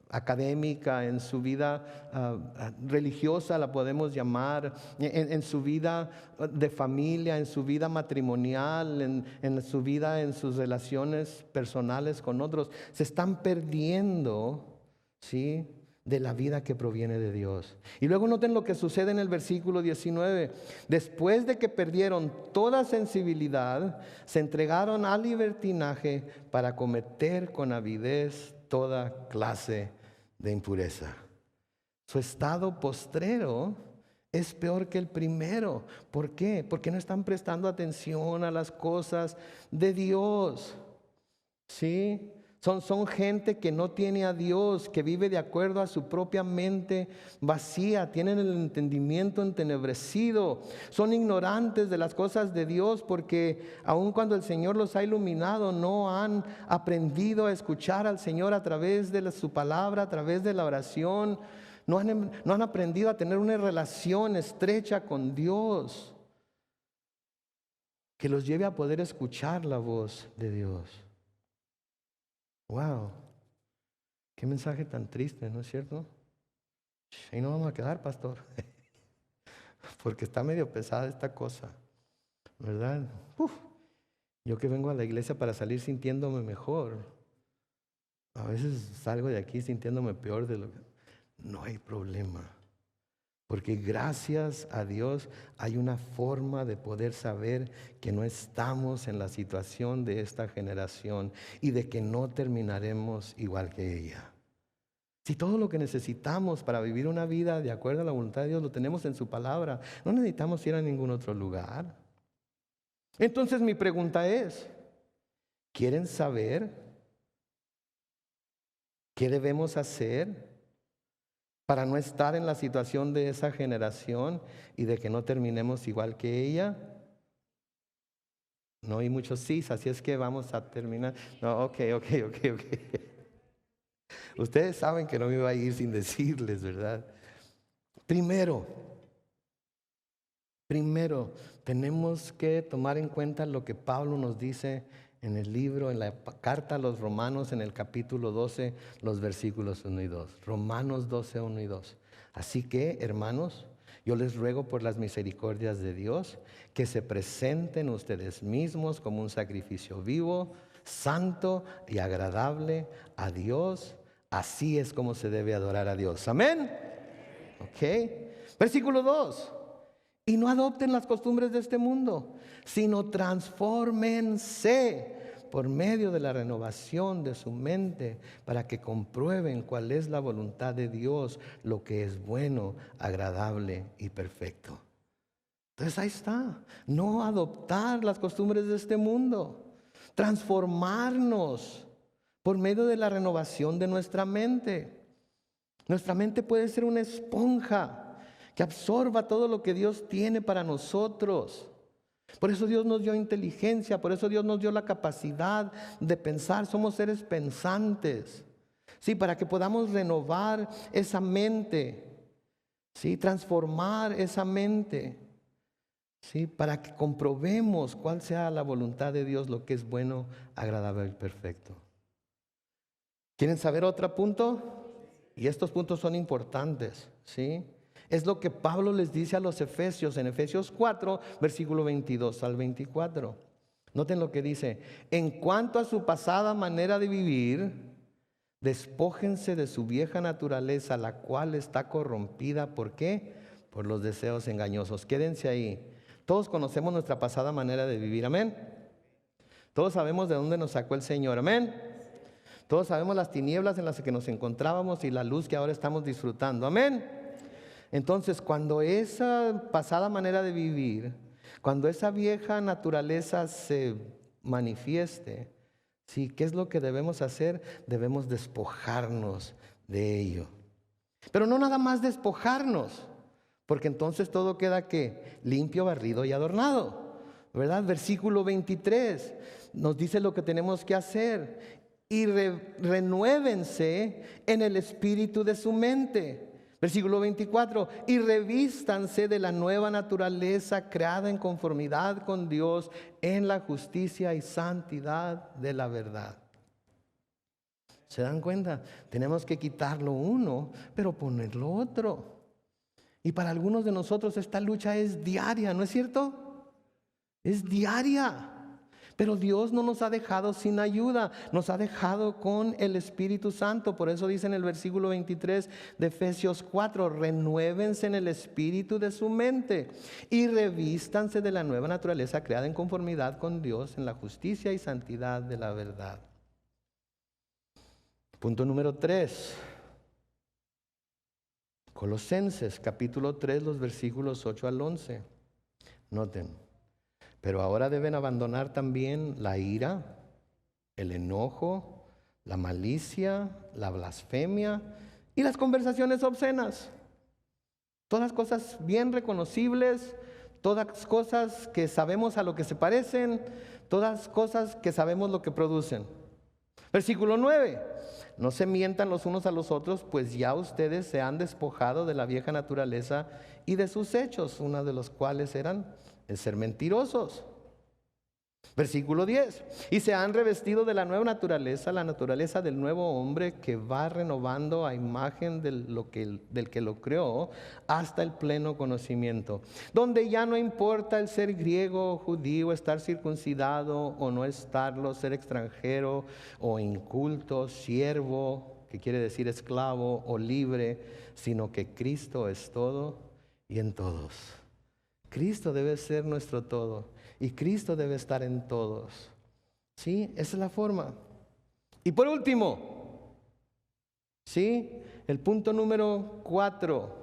académica, en su vida religiosa, la podemos llamar, en su vida de familia, en su vida matrimonial, en su vida, en sus relaciones personales con otros. Se están perdiendo, ¿sí?, de la vida que proviene de Dios. Y luego noten lo que sucede en el versículo 19. Después de que perdieron toda sensibilidad, se entregaron al libertinaje para cometer con avidez toda clase de impureza. Su estado postrero es peor que el primero. ¿Por qué? Porque no están prestando atención a las cosas de Dios. ¿Sí? Son gente que no tiene a Dios, que vive de acuerdo a su propia mente vacía, tienen el entendimiento entenebrecido, son ignorantes de las cosas de Dios porque aun cuando el Señor los ha iluminado, no han aprendido a escuchar al Señor a través de su palabra, a través de la oración, no han aprendido a tener una relación estrecha con Dios que los lleve a poder escuchar la voz de Dios. Wow, qué mensaje tan triste, ¿no es cierto? Ahí no vamos a quedar, pastor, porque está medio pesada esta cosa, ¿verdad? Yo que vengo a la iglesia para salir sintiéndome mejor, a veces salgo de aquí sintiéndome peor de lo que... No hay problema, porque gracias a Dios hay una forma de poder saber que no estamos en la situación de esta generación y de que no terminaremos igual que ella. Si todo lo que necesitamos para vivir una vida de acuerdo a la voluntad de Dios lo tenemos en su palabra, no necesitamos ir a ningún otro lugar. Entonces mi pregunta es, ¿quieren saber qué debemos hacer para no estar en la situación de esa generación y de que no terminemos igual que ella? No hay muchos sís, así es que vamos a terminar. No, ok. Ustedes saben que no me iba a ir sin decirles, ¿verdad? Primero, tenemos que tomar en cuenta lo que Pablo nos dice en el libro, en la carta a los Romanos, en el capítulo 12, los versículos 1 y 2. Romanos 12, 1 y 2. Así que, hermanos, yo les ruego por las misericordias de Dios que se presenten ustedes mismos como un sacrificio vivo, santo y agradable a Dios. Así es como se debe adorar a Dios. Amén. Ok. Versículo 2. Y no adopten las costumbres de este mundo, sino transfórmense por medio de la renovación de su mente para que comprueben cuál es la voluntad de Dios, lo que es bueno, agradable y perfecto. Entonces ahí está, no adoptar las costumbres de este mundo, transformarnos por medio de la renovación de nuestra mente. Nuestra mente puede ser una esponja que absorba todo lo que Dios tiene para nosotros. Por eso Dios nos dio inteligencia, por eso Dios nos dio la capacidad de pensar. Somos seres pensantes, ¿sí? Para que podamos renovar esa mente, ¿sí? Transformar esa mente, ¿sí? Para que comprobemos cuál sea la voluntad de Dios, lo que es bueno, agradable y perfecto. ¿Quieren saber otro punto? Y estos puntos son importantes, ¿sí? Es lo que Pablo les dice a los efesios en Efesios 4, versículo 22 al 24. Noten lo que dice: en cuanto a su pasada manera de vivir, despójense de su vieja naturaleza, la cual está corrompida. ¿Por qué? Por los deseos engañosos. Quédense ahí. Todos conocemos nuestra pasada manera de vivir, amén. Todos sabemos de dónde nos sacó el Señor, amén. Todos sabemos las tinieblas en las que nos encontrábamos y la luz que ahora estamos disfrutando, amén. Entonces, cuando esa pasada manera de vivir, cuando esa vieja naturaleza se manifieste, ¿sí? ¿Qué es lo que debemos hacer? Debemos despojarnos de ello. Pero no nada más despojarnos, porque entonces todo queda ¿qué? Limpio, barrido y adornado, ¿verdad? Versículo 23 nos dice lo que tenemos que hacer. Y renuévense en el espíritu de su mente. Versículo 24, y revístanse de la nueva naturaleza creada en conformidad con Dios en la justicia y santidad de la verdad. ¿Se dan cuenta? Tenemos que quitar lo uno, pero poner lo otro. Y para algunos de nosotros esta lucha es diaria, ¿no es cierto? Es diaria. Pero Dios no nos ha dejado sin ayuda, nos ha dejado con el Espíritu Santo. Por eso dice en el versículo 23 de Efesios 4, renuévense en el espíritu de su mente y revístanse de la nueva naturaleza creada en conformidad con Dios en la justicia y santidad de la verdad. Punto número 3. Colosenses capítulo 3, los versículos 8 al 11. Noten, pero ahora deben abandonar también la ira, el enojo, la malicia, la blasfemia y las conversaciones obscenas. Todas cosas bien reconocibles, todas cosas que sabemos a lo que se parecen, todas cosas que sabemos lo que producen. Versículo 9. No se mientan los unos a los otros, pues ya ustedes se han despojado de la vieja naturaleza y de sus hechos, una de los cuales eran el ser mentirosos. Versículo 10. Y se han revestido de la nueva naturaleza, la naturaleza del nuevo hombre que va renovando a imagen del que lo creó hasta el pleno conocimiento. Donde ya no importa el ser griego o judío, estar circuncidado o no estarlo, ser extranjero o inculto, siervo, que quiere decir esclavo o libre, sino que Cristo es todo y en todos. Cristo debe ser nuestro todo. Y Cristo debe estar en todos. ¿Sí? Esa es la forma. Y por último, ¿sí? El punto número 4.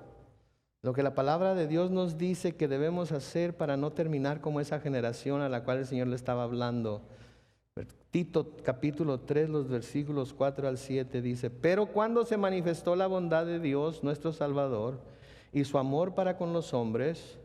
Lo que la palabra de Dios nos dice que debemos hacer para no terminar como esa generación a la cual el Señor le estaba hablando. Tito capítulo 3, los versículos 4 al 7 dice: pero cuando se manifestó la bondad de Dios, nuestro Salvador, y su amor para con los hombres,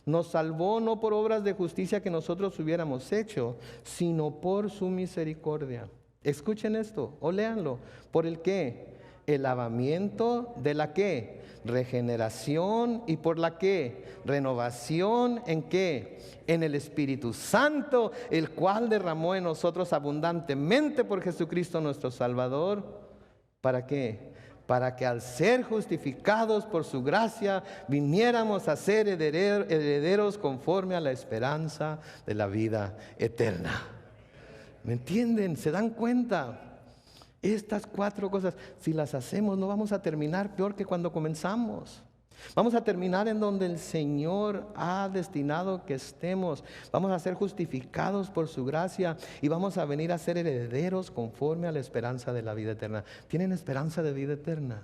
nos salvó no por obras de justicia que nosotros hubiéramos hecho, sino por su misericordia. Escuchen esto o léanlo. ¿Por el qué? El lavamiento de la qué? Regeneración. ¿Y por la qué? Renovación. ¿En qué? En el Espíritu Santo, el cual derramó en nosotros abundantemente por Jesucristo nuestro Salvador. ¿Para qué? Para que al ser justificados por su gracia, viniéramos a ser herederos conforme a la esperanza de la vida eterna. ¿Me entienden? ¿Se dan cuenta? Estas 4 cosas, si las hacemos, no vamos a terminar peor que cuando comenzamos. Vamos a terminar en donde el Señor ha destinado que estemos. Vamos a ser justificados por su gracia y vamos a venir a ser herederos conforme a la esperanza de la vida eterna. ¿Tienen esperanza de vida eterna?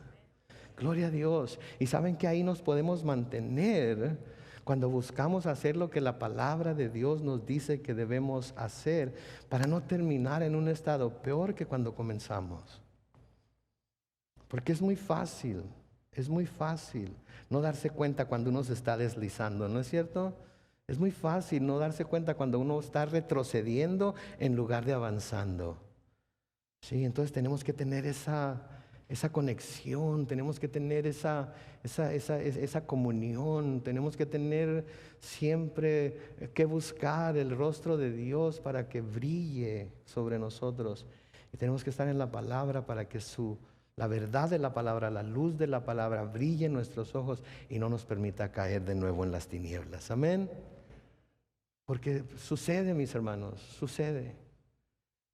Gloria a Dios. Y saben que ahí nos podemos mantener cuando buscamos hacer lo que la palabra de Dios nos dice que debemos hacer para no terminar en un estado peor que cuando comenzamos. Porque es muy fácil no darse cuenta cuando uno se está deslizando, ¿no es cierto? Es muy fácil no darse cuenta cuando uno está retrocediendo en lugar de avanzando. Sí, entonces tenemos que tener esa conexión, tenemos que tener esa comunión, tenemos que tener siempre que buscar el rostro de Dios para que brille sobre nosotros. Y tenemos que estar en la palabra para que la verdad de la palabra, la luz de la palabra brille en nuestros ojos y no nos permita caer de nuevo en las tinieblas. Amén. Porque sucede, mis hermanos, sucede.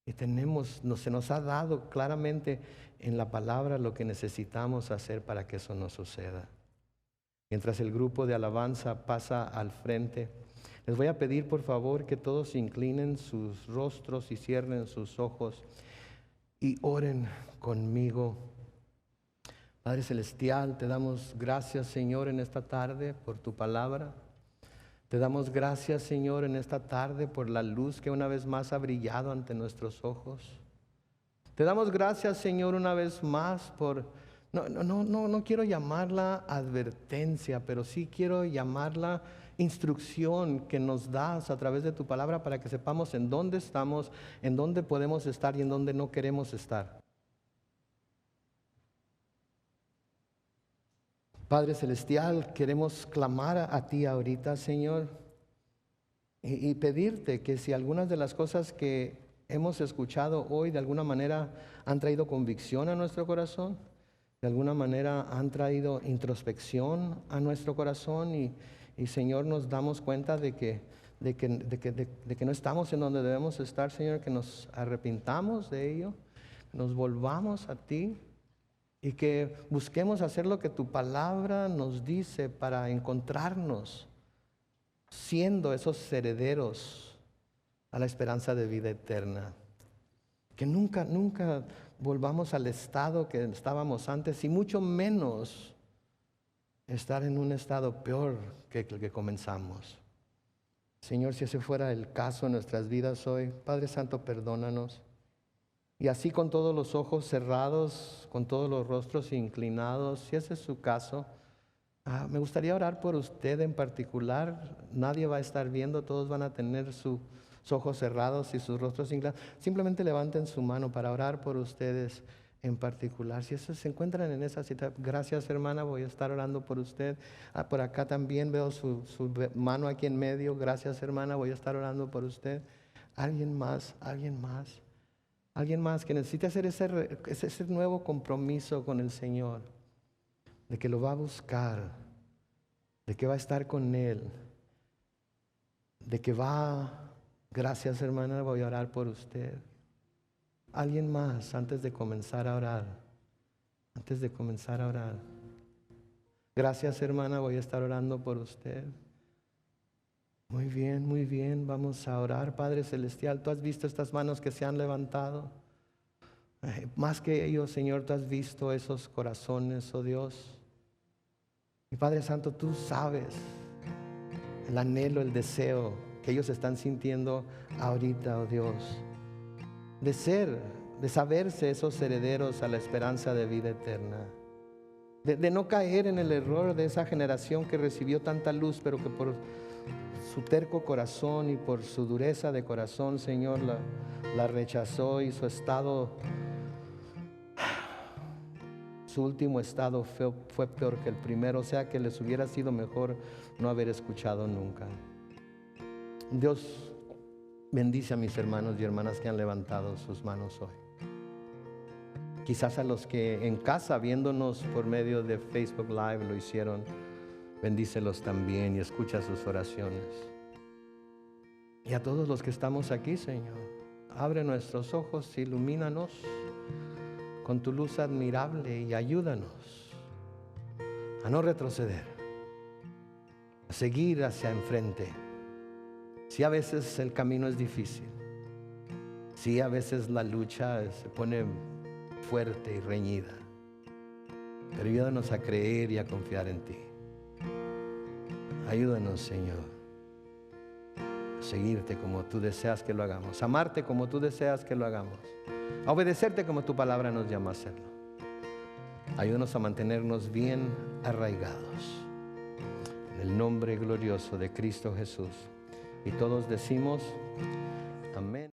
Y se nos ha dado claramente en la palabra lo que necesitamos hacer para que eso no suceda. Mientras el grupo de alabanza pasa al frente, les voy a pedir por favor que todos inclinen sus rostros y cierren sus ojos y oren conmigo. Padre Celestial, te damos gracias, Señor, en esta tarde por tu palabra. Te damos gracias, Señor, en esta tarde por la luz que una vez más ha brillado ante nuestros ojos. Te damos gracias, Señor, una vez más por, no quiero llamarla advertencia, pero sí quiero llamarla instrucción que nos das a través de tu palabra para que sepamos en dónde estamos, en dónde podemos estar y en dónde no queremos estar. Padre Celestial, queremos clamar a ti ahorita, Señor, y pedirte que si algunas de las cosas que hemos escuchado hoy de alguna manera han traído convicción a nuestro corazón, de alguna manera han traído introspección a nuestro corazón y Señor, nos damos cuenta de que no estamos en donde debemos estar, Señor, que nos arrepintamos de ello, nos volvamos a ti. Y que busquemos hacer lo que tu palabra nos dice para encontrarnos siendo esos herederos a la esperanza de vida eterna. Que nunca volvamos al estado que estábamos antes y mucho menos estar en un estado peor que el que comenzamos. Señor, si ese fuera el caso en nuestras vidas hoy, Padre Santo, perdónanos. Y así con todos los ojos cerrados, con todos los rostros inclinados, si ese es su caso, me gustaría orar por usted en particular. Nadie va a estar viendo, todos van a tener sus ojos cerrados y sus rostros inclinados. Simplemente levanten su mano para orar por ustedes en particular. Si se encuentran en esa situación, gracias hermana, voy a estar orando por usted. Por acá también veo su mano aquí en medio. Gracias hermana, voy a estar orando por usted. Alguien más que necesite hacer ese nuevo compromiso con el Señor, de que lo va a buscar, de que va a estar con Él, de que gracias hermana, voy a orar por usted. Alguien más antes de comenzar a orar, Gracias hermana, voy a estar orando por usted. Muy bien, vamos a orar. Padre Celestial, tú has visto estas manos que se han levantado. Más que ellos, Señor, tú has visto esos corazones, oh Dios. Y Padre Santo, tú sabes el anhelo, el deseo que ellos están sintiendo ahorita, oh Dios, de saberse esos herederos a la esperanza de vida eterna. De no caer en el error de esa generación que recibió tanta luz, pero que por su terco corazón y por su dureza de corazón, Señor, la rechazó y su último estado fue peor que el primero. O sea que les hubiera sido mejor no haber escuchado nunca. Dios bendice a mis hermanos y hermanas que han levantado sus manos hoy. Quizás a los que en casa viéndonos por medio de Facebook Live lo hicieron, bendícelos también y escucha sus oraciones. Y a todos los que estamos aquí, Señor, abre nuestros ojos, ilumínanos con tu luz admirable y ayúdanos a no retroceder, a seguir hacia enfrente. Si a veces el camino es difícil, si a veces la lucha se pone fuerte y reñida, pero ayúdanos a creer y a confiar en ti. Ayúdanos, Señor, a seguirte como tú deseas que lo hagamos, a amarte como tú deseas que lo hagamos, a obedecerte como tu palabra nos llama a hacerlo. Ayúdanos a mantenernos bien arraigados en el nombre glorioso de Cristo Jesús. Y todos decimos amén.